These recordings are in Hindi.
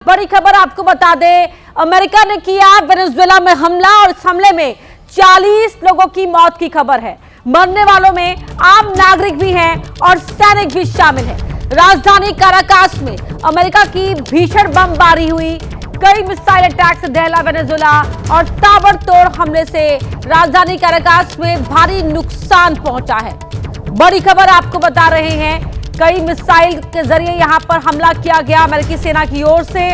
बड़ी खबर आपको बता दें, अमेरिका ने किया वेनेजुएला में हमला और इस हमले में 40 लोगों की मौत की खबर है। मरने वालों में आम नागरिक भी हैं और सैनिक भी शामिल हैं। राजधानी काराकास में अमेरिका की भीषण बमबारी हुई। कई मिसाइल अटैक से दहला वेनेजुएला और ताबड़तोड़ हमले से राजधानी काराकास में भारी नुकसान पहुंचा है। बड़ी खबर आपको बता रहे हैं, कई मिसाइल के जरिए यहां पर हमला किया गया अमेरिकी सेना की ओर से।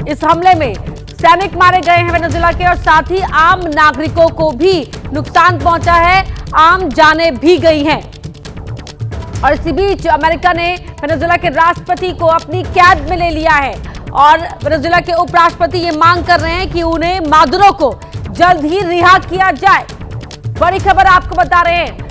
इस हमले में सैनिक मारे गए हैं वेनेजुएला के और साथ ही आम नागरिकों को भी नुकसान पहुंचा है, आम जानें भी गई हैं। और इसी बीच अमेरिका ने वेनेजुएला के राष्ट्रपति को अपनी कैद में ले लिया है और वेनेजुएला के उपराष्ट्रपति ये मांग कर रहे हैं कि उन्हें मादुरो को जल्द ही रिहा किया जाए। बड़ी खबर आपको बता रहे हैं।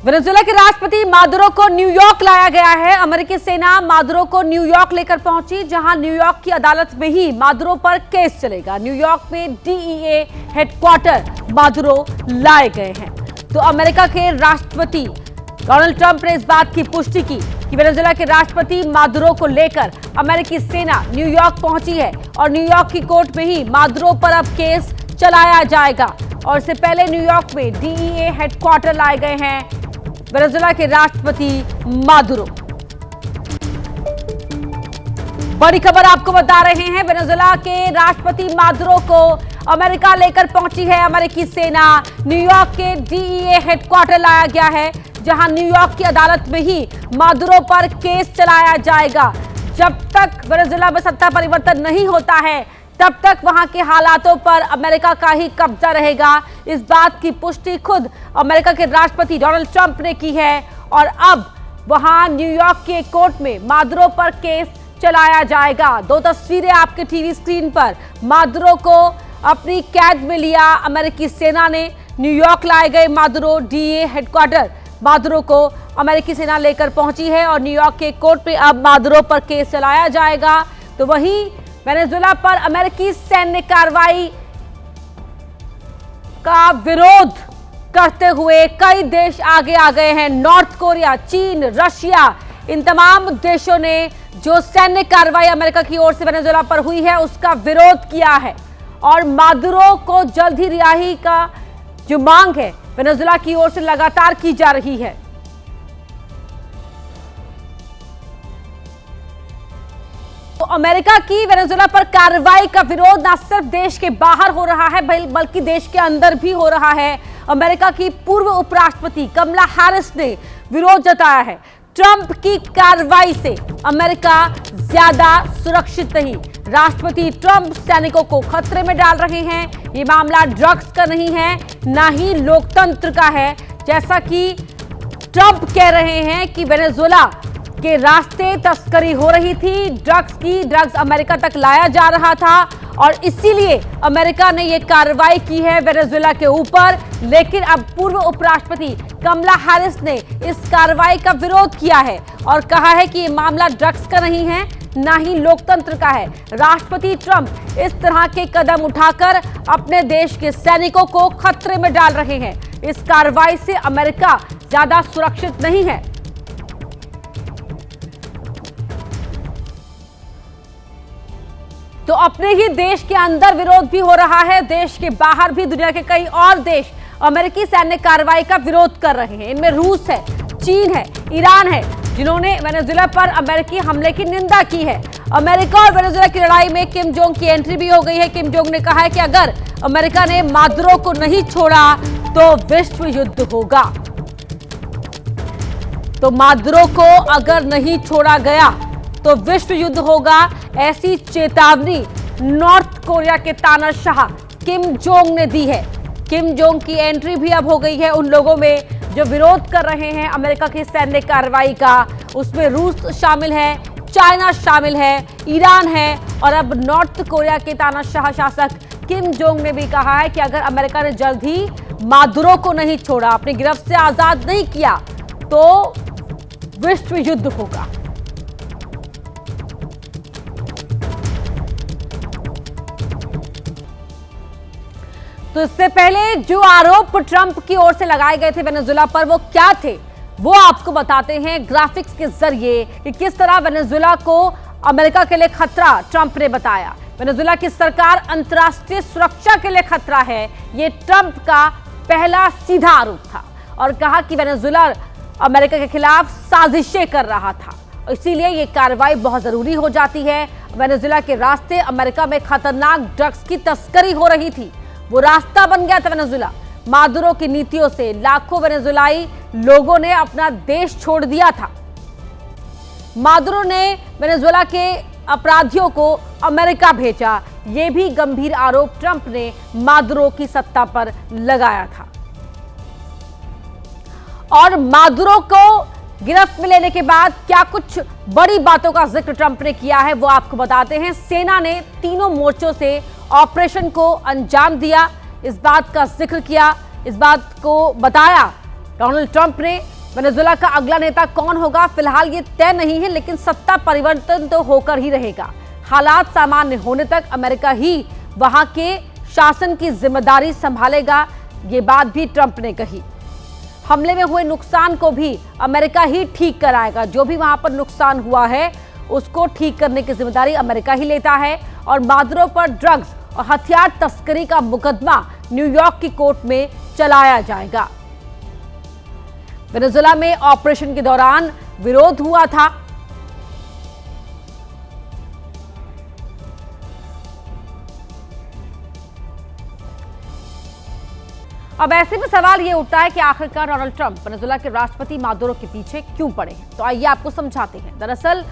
वेनेजुएला के राष्ट्रपति मादुरो को न्यूयॉर्क लाया गया है। अमेरिकी सेना मादुरो को न्यूयॉर्क लेकर पहुंची, जहां न्यूयॉर्क की अदालत में ही मादुरो पर केस चलेगा। न्यूयॉर्क में डीईए हेडक्वार्टर मादुरो लाए गए हैं। तो अमेरिका के राष्ट्रपति डोनाल्ड ट्रंप ने इस बात की पुष्टि की कि वेनेजुएला के राष्ट्रपति मादुरो को लेकर अमेरिकी सेना न्यूयॉर्क पहुंची है और न्यूयॉर्क की कोर्ट में ही मादुरो पर अब केस चलाया जाएगा। और इससे पहले न्यूयॉर्क में डीईए हेडक्वार्टर लाए गए हैं वेनेजुएला के राष्ट्रपति मादुरो। बड़ी खबर आपको बता रहे हैं, वेनेजुएला के राष्ट्रपति मादुरो को अमेरिका लेकर पहुंची है अमेरिकी सेना। न्यूयॉर्क के डीईए हेडक्वार्टर लाया गया है, जहां न्यूयॉर्क की अदालत में ही मादुरो पर केस चलाया जाएगा। जब तक वेनेजुएला में सत्ता परिवर्तन नहीं होता है, तब तक वहां के हालातों पर अमेरिका का ही कब्जा रहेगा। इस बात की पुष्टि खुद अमेरिका के राष्ट्रपति डोनाल्ड ट्रंप ने की है और अब वहां न्यूयॉर्क के कोर्ट में मादुरो पर केस चलाया जाएगा। दो तस्वीरें आपके टीवी स्क्रीन पर। मादुरो को अपनी कैद में लिया अमेरिकी सेना ने। न्यूयॉर्क लाए गए मादुरो, डीईए हेडक्वार्टर मादुरो को अमेरिकी सेना लेकर पहुंची है और न्यूयॉर्क के कोर्ट में अब मादुरो पर केस चलाया जाएगा। तो वहीं वेनेजुएला पर अमेरिकी सैन्य कार्रवाई का विरोध करते हुए कई देश आगे आ गए हैं। नॉर्थ कोरिया, चीन, रशिया, इन तमाम देशों ने जो सैन्य कार्रवाई अमेरिका की ओर से वेनेजुएला पर हुई है उसका विरोध किया है और मादुरो को जल्द ही रिहाई का जो मांग है वेनेजुएला की ओर से लगातार की जा रही है। तो अमेरिका की वेनेजुएला पर कार्रवाई का विरोध न सिर्फ देश के बाहर हो रहा है बल्कि देश के अंदर भी हो रहा है। अमेरिका की पूर्व उपराष्ट्रपति कमला हैरिस ने विरोध जताया है। ट्रंप की कार्रवाई से अमेरिका ज्यादा सुरक्षित नहीं। राष्ट्रपति ट्रंप सैनिकों को खतरे में डाल रहे हैं। ये मामला ड्रग्स का नहीं है, ना ही लोकतंत्र का है। जैसा कि ट्रंप कह रहे हैं कि वेनेजुएला के रास्ते तस्करी हो रही थी ड्रग्स की, ड्रग्स अमेरिका तक लाया जा रहा था और इसीलिए अमेरिका ने यह कार्रवाई की है वेनेजुएला के ऊपर। लेकिन अब पूर्व उपराष्ट्रपति कमला हैरिस ने इस कार्रवाई का विरोध किया है और कहा है कि यह मामला ड्रग्स का नहीं है, ना ही लोकतंत्र का है। राष्ट्रपति ट्रंप इस तरह के कदम उठाकर अपने देश के सैनिकों को खतरे में डाल रहे हैं। इस कार्रवाई से अमेरिका ज्यादा सुरक्षित नहीं है। तो अपने ही देश के अंदर विरोध भी हो रहा है, देश के बाहर भी दुनिया के कई और देश अमेरिकी सैन्य कार्रवाई का विरोध कर रहे हैं। इनमें रूस है, चीन है, ईरान है, जिन्होंने वेनेजुएला पर अमेरिकी हमले की निंदा की है। अमेरिका और वेनेजुएला की लड़ाई में किम जोंग की एंट्री भी हो गई है। किम जोंग ने कहा है कि अगर अमेरिका ने मादुरो को नहीं छोड़ा तो विश्व युद्ध होगा। तो मादुरो को अगर नहीं छोड़ा गया तो विश्व युद्ध होगा, ऐसी चेतावनी नॉर्थ कोरिया के तानाशाह किम जोंग ने दी है। किम जोंग की एंट्री भी अब हो गई है उन लोगों में जो विरोध कर रहे हैं अमेरिका की सैन्य कार्रवाई का। उसमें रूस शामिल है, चाइना शामिल है, ईरान है और अब नॉर्थ कोरिया के तानाशाह शासक किम जोंग ने भी कहा है कि अगर अमेरिका ने जल्द ही मादुरो को नहीं छोड़ा, अपनी गिरफ्त से आजाद नहीं किया, तो विश्व युद्ध होगा। तो इससे पहले जो आरोप ट्रंप की ओर से लगाए गए थे वेनेजुएला पर, वो क्या थे वो आपको बताते हैं ग्राफिक्स के जरिए कि किस तरह वेनेजुएला को अमेरिका के लिए खतरा ट्रंप ने बताया। वेनेजुएला की सरकार अंतर्राष्ट्रीय सुरक्षा के लिए खतरा है, ये ट्रंप का पहला सीधा आरोप था और कहा कि वेनेजुएला अमेरिका के खिलाफ साजिशें कर रहा था, इसीलिए ये कार्रवाई बहुत जरूरी हो जाती है। वेनेजुएला के रास्ते अमेरिका में खतरनाक ड्रग्स की तस्करी हो रही थी, वो रास्ता बन गया था वेनेजुएला। मादुरो की नीतियों से लाखों वेनेजुएलाई लोगों ने अपना देश छोड़ दिया था। मादुरो ने वेनेजुएला के अपराधियों को अमेरिका भेजा, ये भी गंभीर आरोप ट्रंप ने मादुरो की सत्ता पर लगाया था। और मादुरो को गिरफ्त में लेने के बाद क्या कुछ बड़ी बातों का जिक्र ट्रंप ने किया है वो आपको बताते हैं। सेना ने तीनों मोर्चों से ऑपरेशन को अंजाम दिया, इस बात का जिक्र किया, इस बात को बताया डोनाल्ड ट्रंप ने। वेनेजुएला का अगला नेता कौन होगा फिलहाल ये तय नहीं है, लेकिन सत्ता परिवर्तन तो होकर ही रहेगा। हालात सामान्य होने तक अमेरिका ही वहां के शासन की जिम्मेदारी संभालेगा, ये बात भी ट्रंप ने कही। हमले में हुए नुकसान को भी अमेरिका ही ठीक कराएगा, जो भी वहां पर नुकसान हुआ है उसको ठीक करने की जिम्मेदारी अमेरिका ही लेता है। और मादुरो पर ड्रग्स और हथियार तस्करी का मुकदमा न्यूयॉर्क की कोर्ट में चलाया जाएगा। वेनेजुएला में ऑपरेशन के दौरान विरोध हुआ था। अब ऐसे में सवाल यह उठता है कि आखिरकार डोनाल्ड ट्रंप वेनेजुएला के राष्ट्रपति मादुरो के पीछे क्यों पड़े हैं। तो आइए आपको समझाते हैं। दरअसल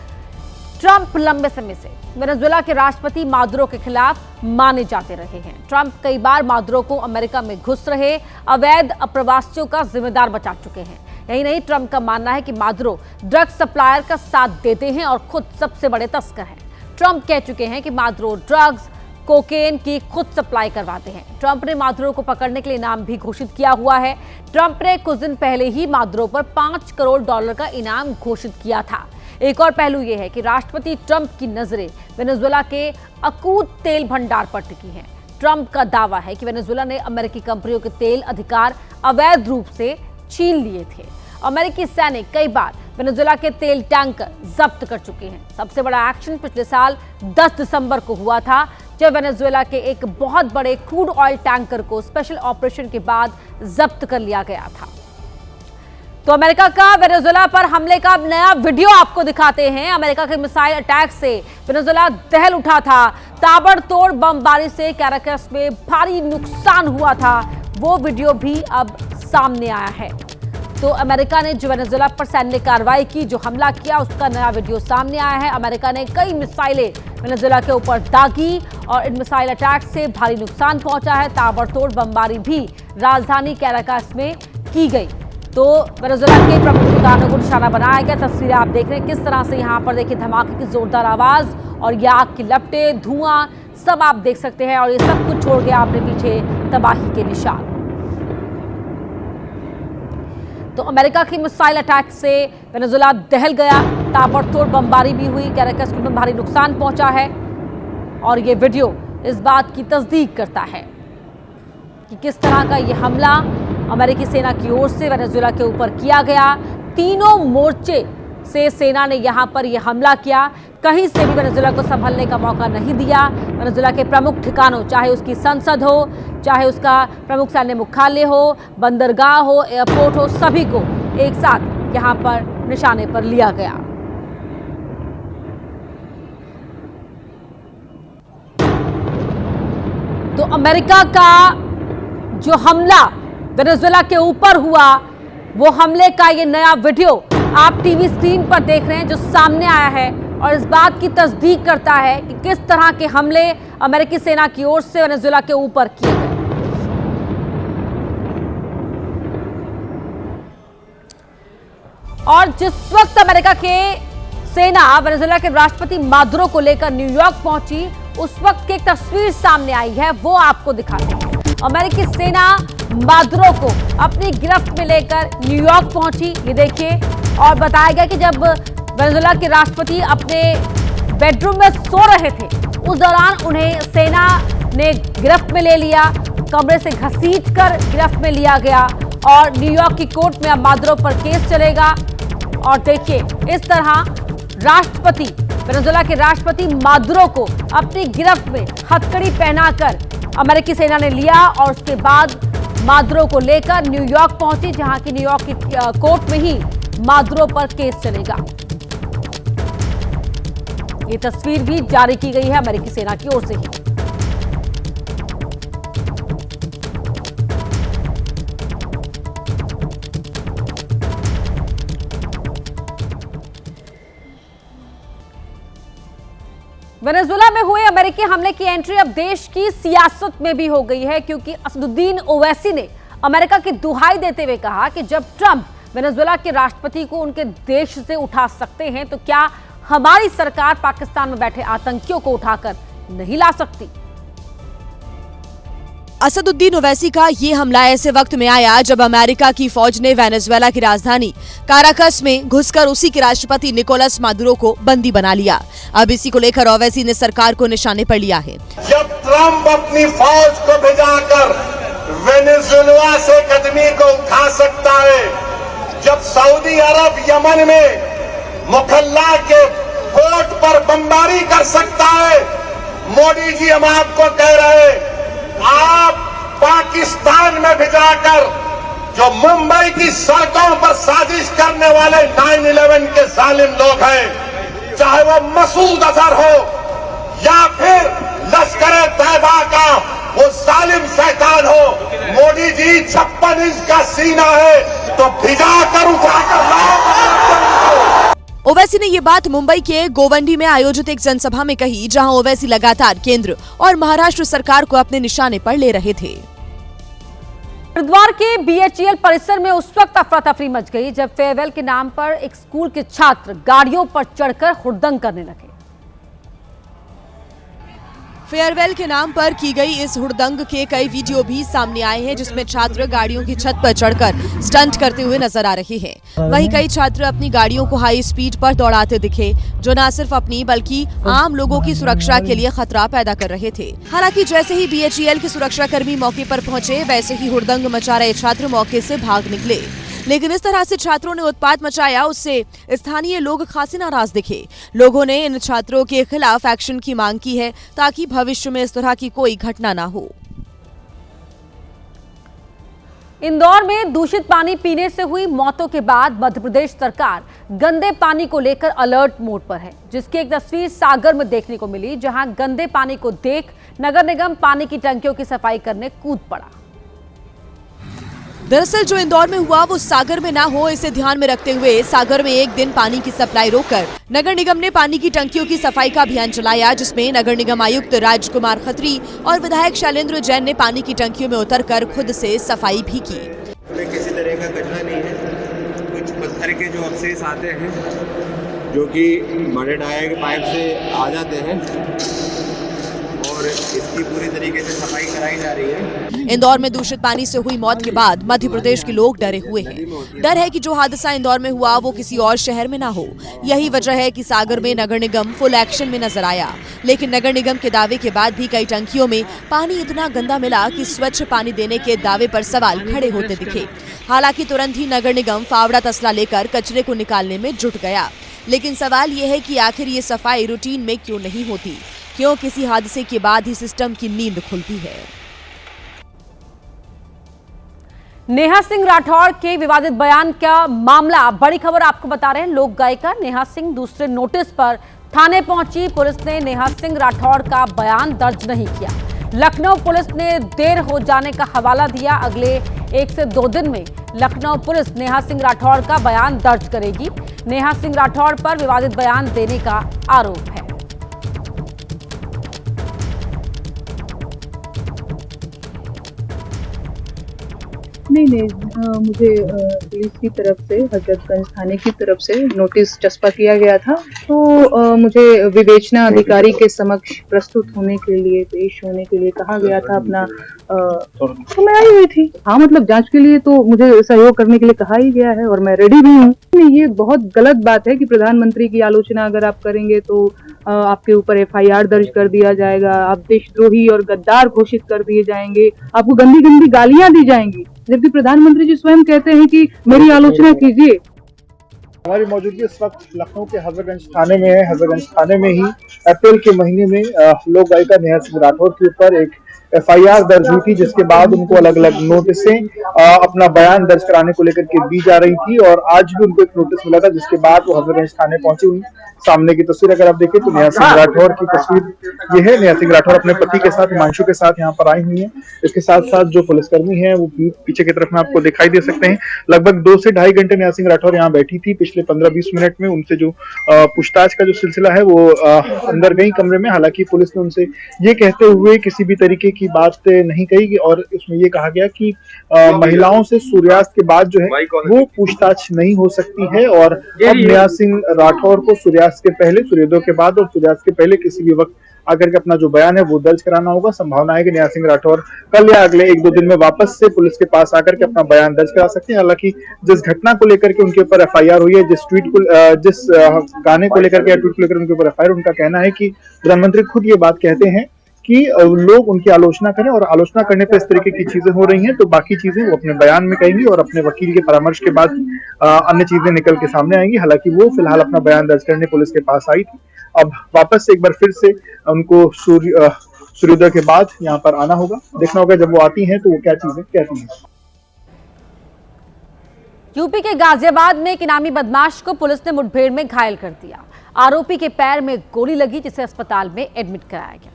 ट्रंप लंबे समय से वेनेजुएला के राष्ट्रपति मादुरो के खिलाफ माने जाते रहे हैं। ट्रंप कई बार मादुरो को अमेरिका में घुस रहे अवैध अप्रवासियों का जिम्मेदार बता चुके हैं। यही नहीं, ट्रंप का मानना है कि मादुरो ड्रग्स सप्लायर का साथ देते हैं और खुद सबसे बड़े तस्कर हैं। ट्रंप कह चुके हैं कि मादुरो ड्रग्स कोकेन की खुद सप्लाई करवाते हैं। ट्रंप ने मादुरो को पकड़ने के लिए इनाम भी घोषित किया हुआ है। ट्रंप ने कुछ दिन पहले ही मादुरो पर $5 करोड़ का इनाम घोषित किया था। एक और पहलू यह है कि राष्ट्रपति ट्रंप की नजरें वेनेजुएला के अकूत तेल भंडार पर टिकी हैं। ट्रंप का दावा है कि वेनेजुएला ने अमेरिकी कंपनियों के तेल अधिकार अवैध रूप से छीन लिए थे। अमेरिकी सैनिक कई बार वेनेजुएला के तेल टैंकर जब्त कर चुके हैं। सबसे बड़ा एक्शन पिछले साल 10 दिसंबर को हुआ था, जब वेनेजुएला के एक बहुत बड़े क्रूड ऑयल टैंकर को स्पेशल ऑपरेशन के बाद जब्त कर लिया गया था। तो अमेरिका का वेनेजुएला पर हमले का नया वीडियो आपको दिखाते हैं। अमेरिका के मिसाइल अटैक से वेनेजुएला दहल उठा था। ताबड़तोड़ बमबारी से कैराकस में भारी नुकसान हुआ था, वो वीडियो भी अब सामने आया है। तो अमेरिका ने जो वेनेजुएला पर सैन्य कार्रवाई की, जो हमला किया, उसका नया वीडियो सामने आया है। अमेरिका ने कई मिसाइलें वेनेजुएला के ऊपर दागी और इन मिसाइल अटैक से भारी नुकसान पहुंचा है। ताबड़तोड़ बमबारी भी राजधानी कैराकस में की गई। तो वेनेजुएला के प्रमुख ठिकानों को निशाना बनाया गया। तस्वीरें आप देख रहे हैं किस तरह से यहाँ पर देखिए धमाके की जोरदार आवाज और ये आग की लपटें, धुआं सब आप देख सकते हैं। और ये सब कुछ छोड़ गया आपने पीछे तबाही के निशान। तो अमेरिका की मिसाइल अटैक से वेनेजुएला दहल गया, ताबड़तोड़ बमबारी भी हुई, कैराकस में भारी नुकसान पहुंचा है। और ये वीडियो इस बात की तस्दीक करता है कि किस तरह का ये हमला अमेरिकी सेना की ओर से वेनेजुएला के ऊपर किया गया। तीनों मोर्चे से सेना ने यहां पर यह हमला किया, कहीं से भी वेनेजुएला को संभलने का मौका नहीं दिया। वेनेजुएला के प्रमुख ठिकानों, चाहे उसकी संसद हो, चाहे उसका प्रमुख सैन्य मुख्यालय हो, बंदरगाह हो, एयरपोर्ट हो, सभी को एक साथ यहां पर निशाने पर लिया गया। तो अमेरिका का जो हमला वेनेजुएला के ऊपर हुआ, वो हमले का ये नया वीडियो आप टीवी स्क्रीन पर देख रहे हैं, जो सामने आया है और इस बात की तस्दीक करता है कि किस तरह के हमले अमेरिकी सेना की ओर से वेनेजुएला के ऊपर किए गए। और जिस वक्त अमेरिका के सेना वेनेजुएला के राष्ट्रपति मादुरो को लेकर न्यूयॉर्क पहुंची, उस वक्त की एक तस्वीर सामने आई है, वो आपको दिखाते हैं। अमेरिकी सेना मादुरो को अपनी गिरफ्त में लेकर न्यूयॉर्क पहुंची, ये देखिए। और बताया गया कि जब वेनेजुएला के राष्ट्रपति अपने बेडरूम में सो रहे थे, उस दौरान उन्हें सेना ने गिरफ्त में ले लिया कमरे से घसीटकर गिरफ्त में लिया गया और न्यूयॉर्क की कोर्ट में अब मादुरो पर केस चलेगा। और देखिए, इस तरह राष्ट्रपति, वेनेजुएला के राष्ट्रपति मादुरो को अपनी गिरफ्त में हथकड़ी पहनाकर अमेरिकी सेना ने लिया और उसके बाद मादुरो को लेकर न्यूयॉर्क पहुंची, जहां की न्यूयॉर्क की कोर्ट में ही मादुरो पर केस चलेगा। ये तस्वीर भी जारी की गई है अमेरिकी सेना की ओर से ही। वेनेजुएला में हुए अमेरिकी हमले की एंट्री अब देश की सियासत में भी हो गई है, क्योंकि असदुद्दीन ओवैसी ने अमेरिका की दुहाई देते हुए कहा कि जब ट्रंप वेनेजुएला के राष्ट्रपति को उनके देश से उठा सकते हैं तो क्या हमारी सरकार पाकिस्तान में बैठे आतंकियों को उठाकर नहीं ला सकती। असदुद्दीन ओवैसी का ये हमला ऐसे वक्त में आया जब अमेरिका की फौज ने वेनेजुएला की राजधानी काराकस में घुसकर उसी के राष्ट्रपति निकोलस मादुरो को बंदी बना लिया। अब इसी को लेकर ओवैसी ने सरकार को निशाने पर लिया है। जब ट्रंप अपनी फौज को भिजाकर वेनेजुएला से कदमी को उठा सकता है, जब सऊदी अरब यमन में मुखल्ला के पोर्ट पर बमबारी कर सकता है, मोदी जी हम आपको कह रहे हैं, आप पाकिस्तान में भिजाकर जो मुंबई की सड़कों पर साजिश करने वाले 9/11 के जालिम लोग हैं, चाहे वो मसूद अजहर हो या फिर लश्कर तैयबा का वो जालिम शैतान हो, मोदी जी 56 इंच का सीना है तो भिजाकर उठाकर लाओ। ओवैसी ने ये बात मुंबई के गोवंडी में आयोजित एक जनसभा में कही, जहां ओवैसी लगातार केंद्र और महाराष्ट्र सरकार को अपने निशाने पर ले रहे थे। हरिद्वार के बीएचईएल परिसर में उस वक्त अफरा तफरी मच गई जब फेयरवेल के नाम पर एक स्कूल के छात्र गाड़ियों पर चढ़कर हुड़दंग करने लगे। फेयरवेल के नाम पर की गई इस हुड़दंग के कई वीडियो भी सामने आए हैं, जिसमें छात्र गाड़ियों की छत पर चढ़कर स्टंट करते हुए नजर आ रहे हैं। वहीं कई छात्र अपनी गाड़ियों को हाई स्पीड पर दौड़ाते दिखे, जो न सिर्फ अपनी बल्कि आम लोगों की सुरक्षा के लिए खतरा पैदा कर रहे थे। हालांकि जैसे ही बीएचईएल के सुरक्षाकर्मी मौके पर पहुंचे, वैसे ही हुड़दंग मचा रहे छात्र मौके से भाग निकले। लेकिन इस तरह से छात्रों ने उत्पात मचाया, उससे स्थानीय लोग खासे नाराज दिखे। लोगों ने इन छात्रों के खिलाफ एक्शन की मांग की है ताकि भविष्य में इस तरह की कोई घटना ना हो। इंदौर में दूषित पानी पीने से हुई मौतों के बाद मध्य प्रदेश सरकार गंदे पानी को लेकर अलर्ट मोड पर है, जिसकी एक तस्वीर सागर में देखने को मिली, जहां गंदे पानी को देख नगर निगम पानी की टंकियों की सफाई करने कूद पड़ा। दरअसल जो इंदौर में हुआ वो सागर में ना हो, इसे ध्यान में रखते हुए सागर में एक दिन पानी की सप्लाई रोककर नगर निगम ने पानी की टंकियों की सफाई का अभियान चलाया, जिसमें नगर निगम आयुक्त राजकुमार खत्री और विधायक शैलेंद्र जैन ने पानी की टंकियों में उतरकर खुद से सफाई भी की। किसी तरह का कचरा नहीं है, कुछ पत्थर के जो अवशेष आते हैं जो कि बड़े डाया के पाइप से आ जाते हैं और इसकी पूरी तरीके से सफाई कराई जा रही है। इंदौर में दूषित पानी से हुई मौत के बाद मध्य प्रदेश के लोग डरे हुए हैं। डर है कि जो हादसा इंदौर में हुआ वो किसी और शहर में ना हो। यही वजह है कि सागर में नगर निगम फुल एक्शन में नजर आया, लेकिन नगर निगम के दावे के बाद भी कई टंकियों में पानी इतना गंदा मिला कि स्वच्छ पानी देने के दावे पर सवाल खड़े होते दिखे। हालांकि तुरंत ही नगर निगम फावड़ा तसला लेकर कचरे को निकालने में जुट गया, लेकिन सवाल ये है कि आखिर ये सफाई रूटीन में क्यों नहीं होती, क्यों किसी हादसे के बाद ही सिस्टम की नींद खुलती है। नेहा सिंह राठौड़ के विवादित बयान का मामला, बड़ी खबर आपको बता रहे हैं। लोक गायिका नेहा सिंह दूसरे नोटिस पर थाने पहुंची। पुलिस ने नेहा सिंह राठौड़ का बयान दर्ज नहीं किया। लखनऊ पुलिस ने देर हो जाने का हवाला दिया। अगले 1 से 2 दिन में लखनऊ पुलिस नेहा सिंह राठौड़ का बयान दर्ज करेगी। नेहा सिंह राठौड़ पर विवादित बयान देने का आरोप है। नहीं, मुझे पुलिस की तरफ से, हजरतगंज थाने की तरफ से नोटिस चस्पा किया गया था, तो मुझे विवेचना अधिकारी के समक्ष प्रस्तुत होने के लिए, पेश होने के लिए कहा गया था अपना, तो मैं आई हुई थी। हाँ, मतलब जांच के लिए तो मुझे सहयोग करने के लिए कहा ही गया है और मैं रेडी भी हूँ। ये बहुत गलत बात है कि प्रधानमंत्री की आलोचना अगर आप करेंगे तो आपके ऊपर FIR दर्ज कर दिया जाएगा, आप देशद्रोही और गद्दार घोषित कर दिए जाएंगे, आपको गंदी गंदी गालियां दी जाएंगी, जबकि प्रधानमंत्री जी स्वयं कहते हैं कि मेरी आलोचना कीजिए। हमारी मौजूदगी इस वक्त लखनऊ के हजरतगंज थाने में है। हजरतगंज थाने में ही अप्रैल के महीने में लोक गायिका नेहा सिंह राठौर के ऊपर एक FIR दर्ज हुई थी, जिसके बाद उनको अलग अलग नोटिसें अपना बयान दर्ज कराने को लेकर के दी जा रही थी और आज भी उनको एक नोटिस मिला था, जिसके बाद वो हजरतगंज थाने पहुंची हुई। सामने की तस्वीर अगर आप देखें तो नेहा सिंह राठौर की तस्वीर ये है। नेहा सिंह राठौर अपने पति के साथ, हिमांशु के साथ यहाँ पर आई हुई है। इसके साथ साथ जो पुलिसकर्मी है वो पीछे की तरफ में आपको दिखाई दे सकते हैं। लगभग 2 से ढाई घंटे नेहा सिंह राठौर यहाँ बैठी थी। पिछले 15-20 मिनट में उनसे जो पूछताछ का जो सिलसिला है वो अंदर गई कमरे में। हालांकि पुलिस ने उनसे ये कहते हुए किसी भी तरीके की बात नहीं कही और उसमें ये कहा गया कि महिलाओं से सूर्यास्त के बाद जो है वो पूछताछ नहीं हो सकती है और अब नेहा सिंह राठौर को सूर्यास्त के पहले, सूर्योदय के बाद और सूर्यास्त के पहले किसी भी वक्त आकर के अपना जो बयान है वो दर्ज कराना होगा। संभावना है कि नेहा सिंह राठौर कल या अगले 1-2 दिन में वापस से पुलिस के पास आकर के अपना बयान दर्ज करा सकते हैं। हालांकि जिस घटना को लेकर के उनके ऊपर FIR हुई है, जिस गाने को लेकर के, ट्वीट को लेकर उनके ऊपर FIR, उनका कहना है कि प्रधानमंत्री खुद ये बात कहते हैं कि लोग उनकी आलोचना करें और आलोचना करने पर इस तरीके की चीजें हो रही हैं तो बाकी चीजें वो अपने बयान में कहेंगी और अपने वकील के परामर्श के बाद अन्य चीजें निकल के सामने आएंगी। हालांकि वो फिलहाल अपना बयान दर्ज करने पुलिस के पास आई थी। अब वापस से एक बार फिर से उनको सूर्योदय के बाद यहाँ पर आना होगा। देखना होगा जब वो आती हैं तो वो क्या चीजें कहती हैं। यूपी के गाजियाबाद में एक इनामी बदमाश को पुलिस ने मुठभेड़ में घायल कर दिया। आरोपी के पैर में गोली लगी, जिसे अस्पताल में एडमिट कराया गया।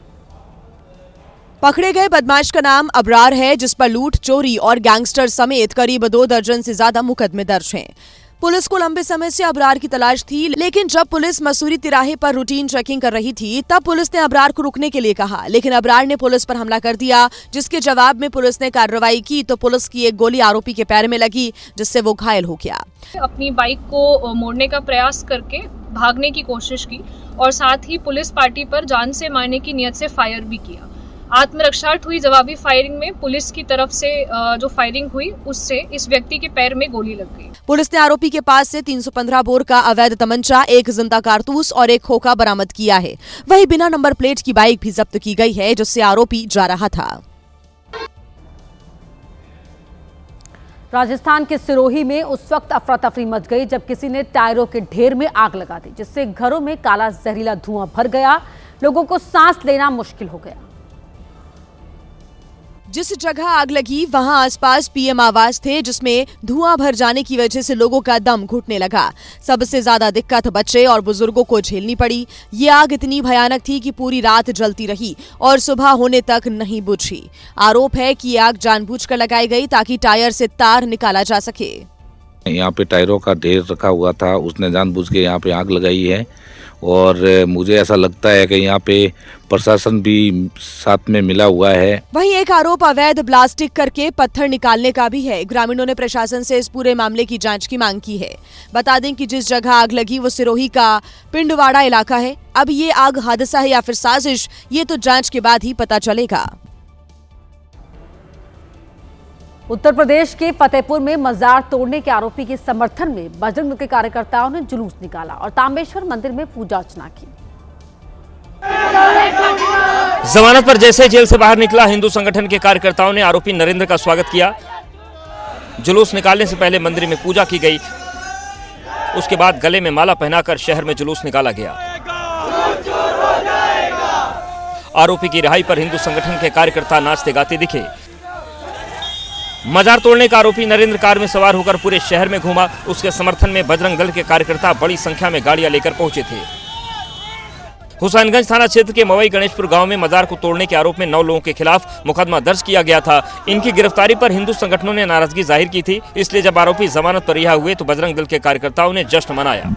पकड़े गए बदमाश का नाम अबरार है, जिस पर लूट, चोरी और गैंगस्टर समेत करीब 2 दर्जन से ज्यादा मुकदमे दर्ज हैं। पुलिस को लंबे समय से अबरार की तलाश थी, लेकिन जब पुलिस मसूरी तिराहे पर रूटीन चेकिंग कर रही थी तब पुलिस ने अबरार को रुकने के लिए कहा, लेकिन अबरार ने पुलिस पर हमला कर दिया, जिसके जवाब में पुलिस ने कार्रवाई की तो पुलिस की एक गोली आरोपी के पैर में लगी, जिससे वो घायल हो गया। अपनी बाइक को मोड़ने का प्रयास करके भागने की कोशिश की और साथ ही पुलिस पार्टी पर जान से मारने की नियत से फायर भी किया। आत्मरक्षार्थ हुई जवाबी फायरिंग में पुलिस की तरफ से जो फायरिंग हुई उससे इस व्यक्ति के पैर में गोली लग गई। पुलिस ने आरोपी के पास से 315 बोर का अवैध तमंचा, 1 जिंदा कारतूस और 1 खोखा बरामद किया है। वहीं बिना नंबर प्लेट की बाइक भी जब्त की गई है, जिससे आरोपी जा रहा था। राजस्थान के सिरोही में उस वक्त अफरा तफरी मच गई जब किसी ने टायरों के ढेर में आग लगा दी, जिससे घरों में काला जहरीला धुआं भर गया। लोगों को सांस लेना मुश्किल हो गया। जिस जगह आग लगी वहां आसपास PM आवास थे, जिसमें धुआं भर जाने की वजह से लोगों का दम घुटने लगा। सबसे ज्यादा दिक्कत बच्चे और बुजुर्गों को झेलनी पड़ी। ये आग इतनी भयानक थी कि पूरी रात जलती रही और सुबह होने तक नहीं बुझी। आरोप है कि ये आग जानबूझकर लगाई गई ताकि टायर से तार निकाला जा सके। यहाँ पे टायरों का ढेर रखा हुआ था, उसने जानबूझ के यहाँ पे आग लगाई है और मुझे ऐसा लगता है कि यहाँ पे प्रशासन भी साथ में मिला हुआ है। वहीं एक आरोप अवैध ब्लास्टिंग करके पत्थर निकालने का भी है। ग्रामीणों ने प्रशासन से इस पूरे मामले की जांच की मांग की है। बता दें कि जिस जगह आग लगी वो सिरोही का पिंडवाड़ा इलाका है। अब ये आग हादसा है या फिर साजिश, ये तो जांच के बाद ही पता चलेगा। उत्तर प्रदेश के फतेहपुर में मजार तोड़ने के आरोपी के समर्थन में बजरंग दल के कार्यकर्ताओं ने जुलूस निकाला और ताम्बेश्वर मंदिर में पूजा अर्चना की। जमानत पर जैसे जेल से बाहर निकला हिंदू संगठन के कार्यकर्ताओं ने आरोपी नरेंद्र का स्वागत किया। जुलूस निकालने से पहले मंदिर में पूजा की गई। उसके बाद गले में माला पहनाकर शहर में जुलूस निकाला गया। आरोपी की रिहाई पर हिंदू संगठन के कार्यकर्ता नाचते गाते दिखे। मजार तोड़ने का आरोपी नरेंद्र कार में सवार होकर पूरे शहर में घूमा। उसके समर्थन में बजरंग दल के कार्यकर्ता बड़ी संख्या में गाड़ियां लेकर पहुंचे थे। हुसैनगंज थाना क्षेत्र के मवई गणेशपुर गांव में मजार को तोड़ने के आरोप में 9 लोगों के खिलाफ मुकदमा दर्ज किया गया था। इनकी गिरफ्तारी पर हिंदू संगठनों ने नाराजगी जाहिर की थी। इसलिए जब आरोपी जमानत पर रिहा हुए तो बजरंग दल के कार्यकर्ताओं ने जश्न मनाया।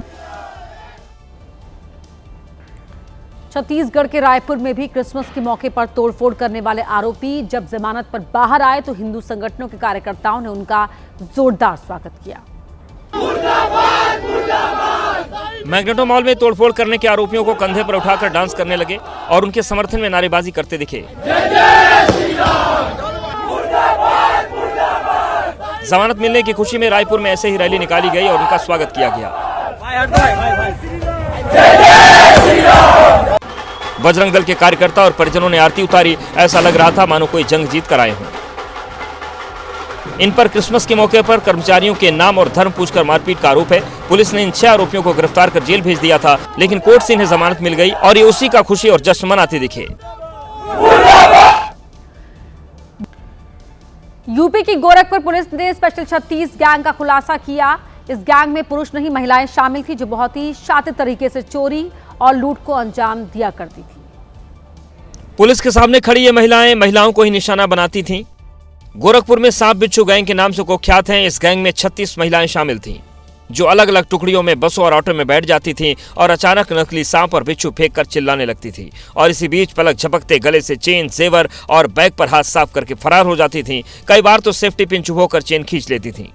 छत्तीसगढ़ के रायपुर में भी क्रिसमस के मौके पर तोड़फोड़ करने वाले आरोपी जब जमानत पर बाहर आए तो हिंदू संगठनों के कार्यकर्ताओं ने उनका जोरदार स्वागत किया। मैग्नेटो मॉल में तोड़फोड़ करने के आरोपियों को कंधे पर उठाकर डांस करने लगे और उनके समर्थन में नारेबाजी करते दिखे। जमानत मिलने की खुशी में रायपुर में ऐसे ही रैली निकाली गई और उनका स्वागत किया गया। बजरंग दल के कार्यकर्ता और परिजनों ने आरती उतारी। ऐसा लग रहा था मानो कोई जंग जीत कर आए हों। इन पर क्रिसमस के मौके पर कर्मचारियों के नाम और धर्म पूछकर मारपीट का आरोप है। पुलिस ने इन 6 आरोपियों को गिरफ्तार कर जेल भेज दिया था, लेकिन कोर्ट से इन्हें जमानत मिल गई और ये उसी का खुशी और जश्न मनाते दिखे। यूपी की गोरखपुर पुलिस ने स्पेशल 36 गैंग का खुलासा किया। इस गैंग में पुरुष नहीं महिलाएं शामिल थी, जो बहुत ही शातिर तरीके से चोरी और लूट को अंजाम दिया करती थी। पुलिस के सामने खड़ी ये महिलाएं महिलाओं को ही निशाना बनाती थीं। गोरखपुर में सांप बिच्छू गैंग के नाम से कुख्यात हैं। इस गैंग में 36 महिलाएं शामिल थीं, जो अलग अलग टुकड़ियों में बसों और ऑटो में बैठ जाती थीं और अचानक नकली सांप और बिच्छू फेंककर चिल्लाने लगती थी और इसी बीच पलक झपकते गले से चेन, जेवर और बैग पर हाथ साफ करके फरार हो जाती थीं। कई बार तो सेफ्टी पिन चुभोकर चेन खींच लेती थीं।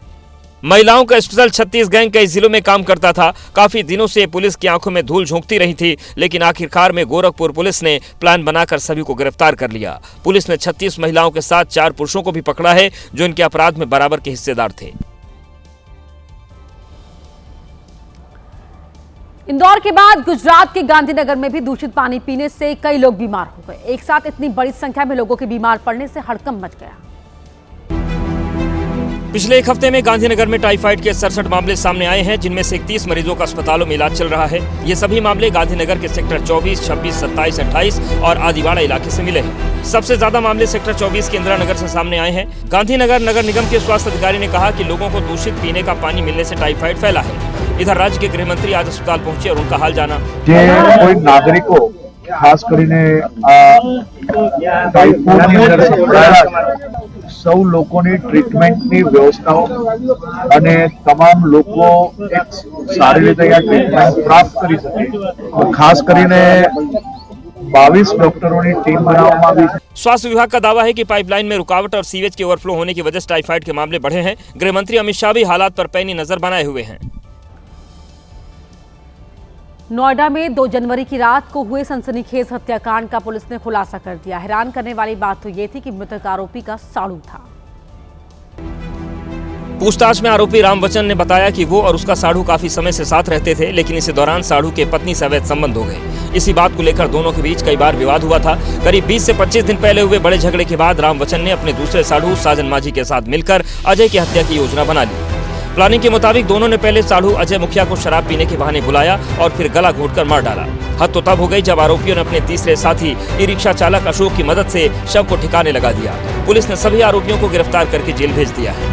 महिलाओं का स्पेशल 36 गैंग कई जिलों में काम करता था। काफी दिनों से पुलिस की आंखों में धूल झोंकती रही थी, लेकिन आखिरकार में गोरखपुर पुलिस ने प्लान बनाकर सभी को गिरफ्तार कर लिया। पुलिस ने 36 महिलाओं के साथ 4 पुरुषों को भी पकड़ा है, जो इनके अपराध में बराबर के हिस्सेदार थे। इंदौर के बाद गुजरात के गांधीनगर में भी दूषित पानी पीने से कई लोग बीमार हो गए। एक साथ इतनी बड़ी संख्या में लोगों के बीमार पड़ने से हड़कंप मच गया। पिछले एक हफ्ते में गांधीनगर में टाइफाइड के 67 मामले सामने आए हैं, जिनमें से 31 मरीजों का अस्पतालों में इलाज चल रहा है। ये सभी मामले गांधीनगर के सेक्टर 24, 26, 27, 28 और आदिवाड़ा इलाके से मिले हैं। सबसे ज्यादा मामले सेक्टर 24 के इंदिरा नगर से सामने आए हैं। गांधीनगर नगर निगम के स्वास्थ्य अधिकारी ने कहा कि लोगों को दूषित पीने का पानी मिलने से टाइफाइड फैला है। इधर राज्य के गृह मंत्री आज अस्पताल पहुंचे और उनका हाल जाना। कोई नागरिको ખાસ કરીને ટાઇફોઇડની અંદર સંકળાયેલા સૌ લોકોની ટ્રીટમેન્ટની વ્યવસ્થાઓ અને તમામ લોકો એક સારી રીતે આ ટ્રીટમેન્ટ પ્રાપ્ત કરી શકે, ખાસ કરીને 22 ડોક્ટરોની ટીમ બનાવવામાં આવી છે। स्वास्थ्य विभाग का दावा है कि पाइपलाइन में रुकावट और सीवेज के ओवरफ्लो होने की वजह से टाइफाइड के मामले बढ़े हैं। गृह मंत्री अमित शाह भी हालात पर पैनी नजर बनाए हुए हैं। नोएडा में 2 जनवरी की रात को हुए सनसनीखेज हत्याकांड का पुलिस ने खुलासा कर दिया। हैरान करने वाली बात तो ये थी कि मृतक आरोपी का साड़ू था। पूछताछ में आरोपी रामवचन ने बताया कि वो और उसका साड़ू काफी समय से साथ रहते थे, लेकिन इसी दौरान साड़ू के पत्नी से अवैध संबंध हो गए। इसी बात को लेकर दोनों के बीच कई बार विवाद हुआ था। करीब 20 से 25 दिन पहले हुए बड़े झगड़े के बाद रामवचन ने अपने दूसरे साड़ू साजन माझी के साथ मिलकर अजय की हत्या की योजना बना ली। प्लानिंग के मुताबिक दोनों ने पहले साढ़ू अजय मुखिया को शराब पीने के बहाने बुलाया और फिर गला घोंटकर मार डाला। हद तो तब हो गई जब आरोपियों ने अपने तीसरे साथी ई रिक्शा चालक अशोक की मदद से शव को ठिकाने लगा दिया। पुलिस ने सभी आरोपियों को गिरफ्तार करके जेल भेज दिया है।